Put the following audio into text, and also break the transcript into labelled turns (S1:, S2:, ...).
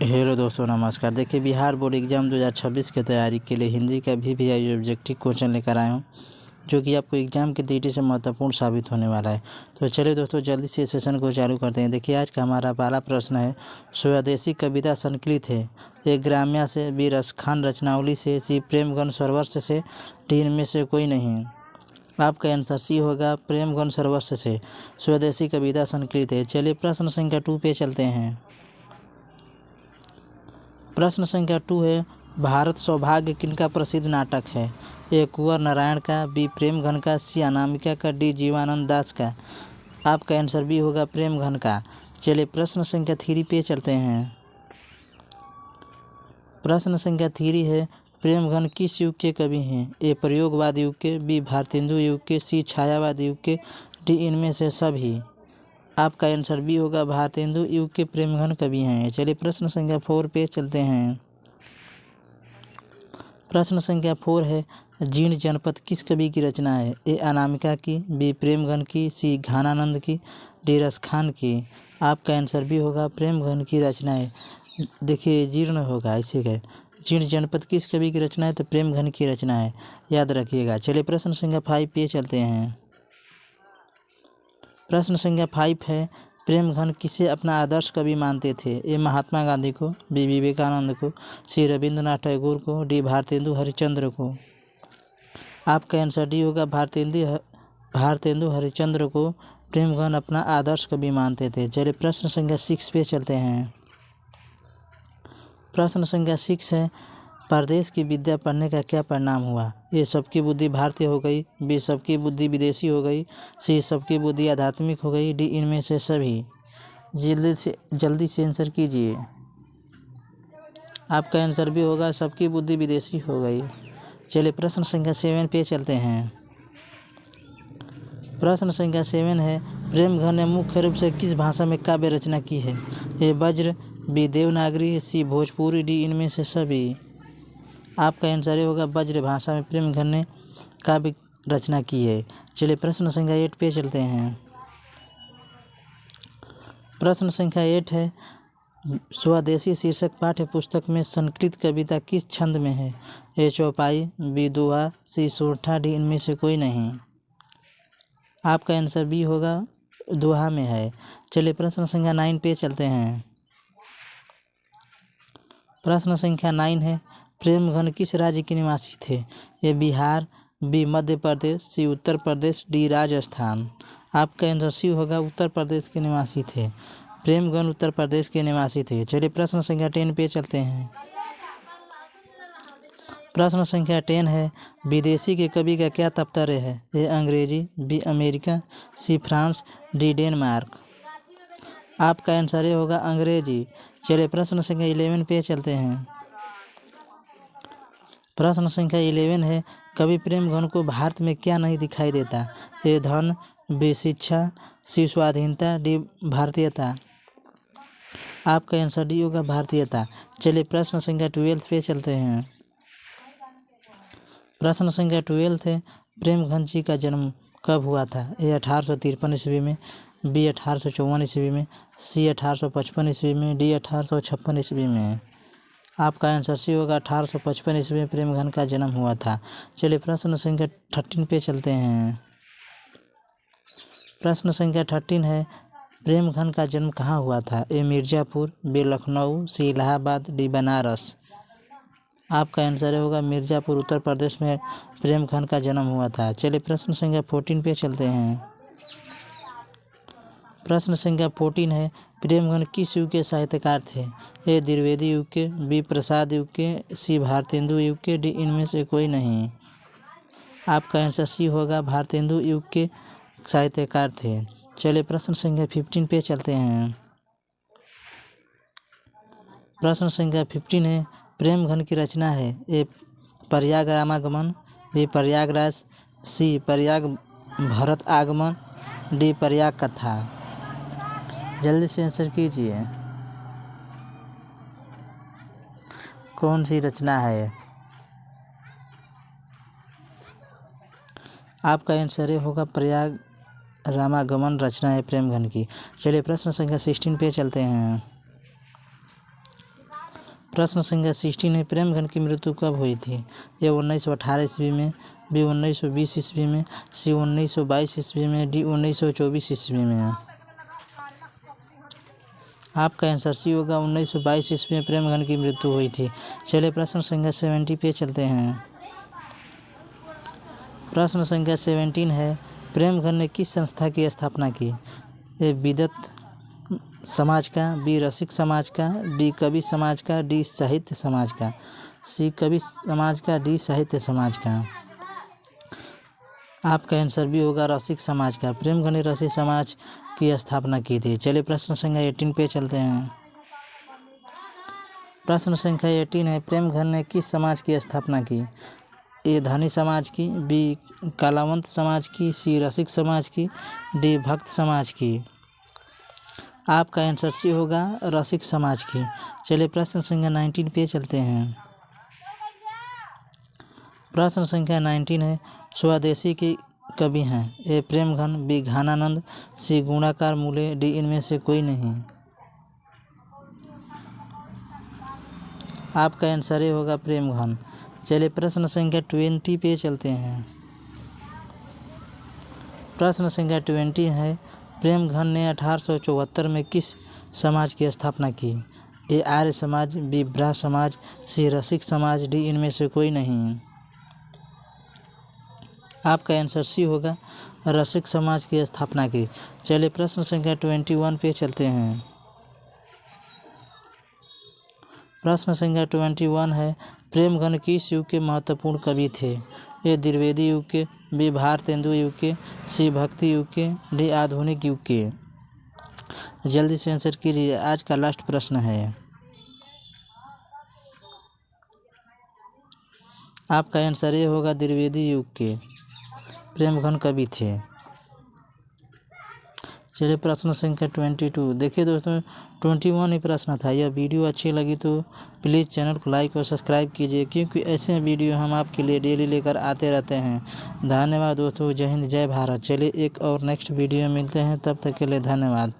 S1: Hello दोस्तों, नमस्कार। देखिए, बिहार बोर्ड एग्ज़ाम 2026 की तैयारी के लिए हिंदी का VVIP ऑब्जेक्टिव क्वेश्चन लेकर आया हूँ, जो कि आपको एग्ज़ाम की दृष्टि से महत्वपूर्ण साबित होने वाला है। तो चलिए दोस्तों, जल्दी से सेशन को चालू करते हैं। देखिए, आज का हमारा पहला प्रश्न है, स्वदेशी कविता संकलित है। ए ग्राम्या से, बी रसखान रचनावली से, सी प्रेमगन सरोवर्ष से, डी इनमें से कोई नहीं। आपका आंसर सी होगा, प्रेमगन सरोवर्ष से स्वदेशी कविता संकलित है। चलिए प्रश्न संख्या 2 पे चलते हैं। प्रश्न संख्या 2 है, भारत सौभाग्य किनका प्रसिद्ध नाटक है? ए कुंवर नारायण का, बी प्रेमघन का, सी अनामिका का, डी जीवानंद दास का। आपका आंसर बी होगा, प्रेमघन का। चलिए प्रश्न संख्या 3 पे चलते हैं। प्रश्न संख्या 3 है, प्रेमघन किस युग के कवि हैं? ए प्रयोगवाद युग के, बी भारतेंदु युग के, सी छायावाद युग के, डी इनमें से सभी। आपका आंसर बी होगा, भारतेंदु युग के प्रेमघन कवि हैं। चलिए प्रश्न संख्या 4 पे चलते हैं। प्रश्न संख्या 4 है, जीर्ण जनपद किस कवि की रचना है? ए अनामिका की, बी प्रेमघन की, सी घानानंद की, डी रसखान की। आपका आंसर बी होगा, प्रेमघन की रचना है। देखिए, जीर्ण होगा इसी का। जीर्ण जनपद किस कवि की रचना है? तो प्रेमघन की रचना है, याद रखिएगा। चलिए प्रश्न संख्या 5 पे चलते हैं। प्रश्न संख्या 5 है, प्रेमघन किसे अपना आदर्श कवि मानते थे? ए महात्मा गांधी को, बी विवेकानंद को, सी रविंद्रनाथ टैगोर को, डी भारतेंदु हरिश्चंद्र को। आपका आंसर डी होगा, भारतेंदु हरिश्चंद्र को प्रेमघन अपना आदर्श कवि मानते थे। चलिए प्रश्न संख्या 6 पे चलते हैं। प्रश्न संख्या 6 है, परदेश की विद्या पढ़ने का क्या परिणाम हुआ? ए सबकी बुद्धि भारतीय हो गई, बी सबकी बुद्धि विदेशी हो गई, सी सबकी बुद्धि आध्यात्मिक हो गई, डी इनमें से सभी। जल्दी से आंसर कीजिए। आपका आंसर भी होगा, सबकी बुद्धि विदेशी हो गई। चलिए प्रश्न संख्या 7 पे चलते हैं। प्रश्न संख्या 7 है, प्रेमघन ने मुख्य रूप से किस भाषा में काव्य रचना की है? ए वज्र, बी देवनागरी, सी भोजपुरी, डी इनमें से सभी। आपका आंसर ये होगा, वज्र भाषा में प्रेमघन ने काव्य रचना की है। चलिए प्रश्न संख्या 8 पे चलते हैं। प्रश्न संख्या 8 है, स्वदेशी शीर्षक पाठ्य पुस्तक में संकलित कविता किस छंद में है? ए चौपाई, बी दोहा, सी सोरठा, डी इनमें से कोई नहीं। आपका आंसर बी होगा, दोहा में है। चलिए प्रश्न संख्या 9 पे चलते हैं। प्रश्न संख्या 9 है, प्रेमघन किस राज्य के निवासी थे? ए बिहार, बी मध्य प्रदेश, सी उत्तर प्रदेश, डी राजस्थान। आपका आंसर सी होगा, उत्तर प्रदेश के निवासी थे। प्रेमघन उत्तर प्रदेश के निवासी थे। चलिए प्रश्न संख्या 10 पे चलते हैं। प्रश्न संख्या 10 है, विदेशी के कवि का क्या तात्पर्य है? ए अंग्रेजी, B America, C France, D Denmark. आपका आंसर ये होगा, अंग्रेजी। चलिए प्रश्न संख्या 11 पे चलते हैं। प्रश्न संख्या 11 है, कवि प्रेमघन को भारत में क्या नहीं दिखाई देता? ए धन, बी शिक्षा, सी स्वाधीनता, डी भारतीयता। आपका आंसर डी होगा, भारतीयता। चलिए प्रश्न संख्या 12 पे चलते हैं। प्रश्न संख्या 12 है, प्रेमघन जी का जन्म कब हुआ था? ए 1853 ईस्वी में, बी 1854 ईस्वी में, सी 1855 ईस्वी में, डी 1856 ईस्वी में। आपका आंसर सी होगा, 1855 ईस्वी में प्रेमघन का जन्म हुआ था। चलिए प्रश्न संख्या 13 पे चलते हैं। प्रश्न संख्या 13 है, प्रेमघन का जन्म कहाँ हुआ था? ए मिर्ज़ापुर, बी लखनऊ, सी इलाहाबाद, डी बनारस। आपका आंसर होगा, मिर्ज़ापुर उत्तर प्रदेश में प्रेमघन का जन्म हुआ था। चलिए प्रश्न संख्या 14 पे चलते हैं। प्रश्न संख्या 14 है, प्रेमघन किस युग के साहित्यकार थे? ए द्विवेदी युग के, बी प्रसाद युग के, सी भारतेंदु युग के, डी इनमें से कोई नहीं। आपका आंसर सी होगा, भारतेंदु युग के साहित्यकार थे। चलिए प्रश्न संख्या 15 पे चलते हैं। प्रश्न संख्या 15 है, प्रेमघन की रचना है? ए प्रयाग रामागमन, बी प्रयागराज, सी प्रयाग भरत आगमन, डी प्रयाग कथा। जल्दी से आंसर कीजिए, कौन सी रचना है? आपका आंसर होगा, प्रयाग रामागमन रचना है प्रेमघन की। चलिए प्रश्न संख्या 16 पे चलते हैं। प्रश्न संख्या 16 है, प्रेमघन की मृत्यु कब हुई थी? ए 1918 ईस्वी में, बी 1920 ईस्वी में, सी 1922 ईस्वी में, डी 1924 ईस्वी में। आपका आंसर सी होगा 1922 ईस्वी में प्रेमघन की मृत्यु हुई थी। चलिए प्रश्न संख्या 70 पे चलते हैं। प्रश्न संख्या 17 है, प्रेमघन ने किस संस्था की स्थापना की? ए विदत समाज का, बी रसिक समाज का, डी कवि समाज का, डी साहित्य समाज का। सी कवि समाज का, डी साहित्य समाज का। आपका आंसर भी होगा रसिक समाज का। प्रेमघन ने रसिक समाज की स्थापना की थी। चलिए प्रश्न संख्या 18 पे चलते हैं। प्रश्न संख्या 18 है, प्रेमघन ने किस समाज की स्थापना की? ए धनी समाज की, बी कलावंत समाज की, सी रसिक समाज की, डी भक्त समाज की। आपका आंसर सी होगा रसिक समाज की। चलिए प्रश्न संख्या 19 पे चलते हैं। प्रश्न संख्या 19 है, स्वदेशी के कवि हैं? ए प्रेमघन, बी घनानंद, सी गुणाकार मूले, डी इनमें से कोई नहीं। आपका आंसर ये होगा प्रेमघन। चलिए प्रश्न संख्या 20 पे चलते हैं। प्रश्न संख्या 20 है, प्रेमघन ने 1874 में किस समाज की स्थापना की? ए आर्य समाज, बी ब्राह्मण समाज, सी रसिक समाज, डी इनमें से कोई नहीं। आपका आंसर सी होगा रसिक समाज की स्थापना की। चलिए प्रश्न संख्या 21 पे चलते हैं। प्रश्न संख्या 21 है, प्रेमघन किस युग के महत्वपूर्ण कवि थे? ए द्विवेदी युग के, बी भारतेंदु युग के, सी भक्ति युग के, डी आधुनिक युग के। जल्दी से आंसर कीजिए, आज का लास्ट प्रश्न है। आपका आंसर ये होगा द्विवेदी युग के प्रेमघन कवि थे। चलिए प्रश्न संख्या 22। देखिए दोस्तों 21 ही प्रश्न था। यह वीडियो अच्छी लगी तो प्लीज़ चैनल को लाइक और सब्सक्राइब कीजिए, क्योंकि ऐसे वीडियो हम आपके लिए डेली लेकर आते रहते हैं। धन्यवाद दोस्तों। जय हिंद, जय भारत। चलिए एक और नेक्स्ट वीडियो में मिलते हैं, तब तक के लिए धन्यवाद।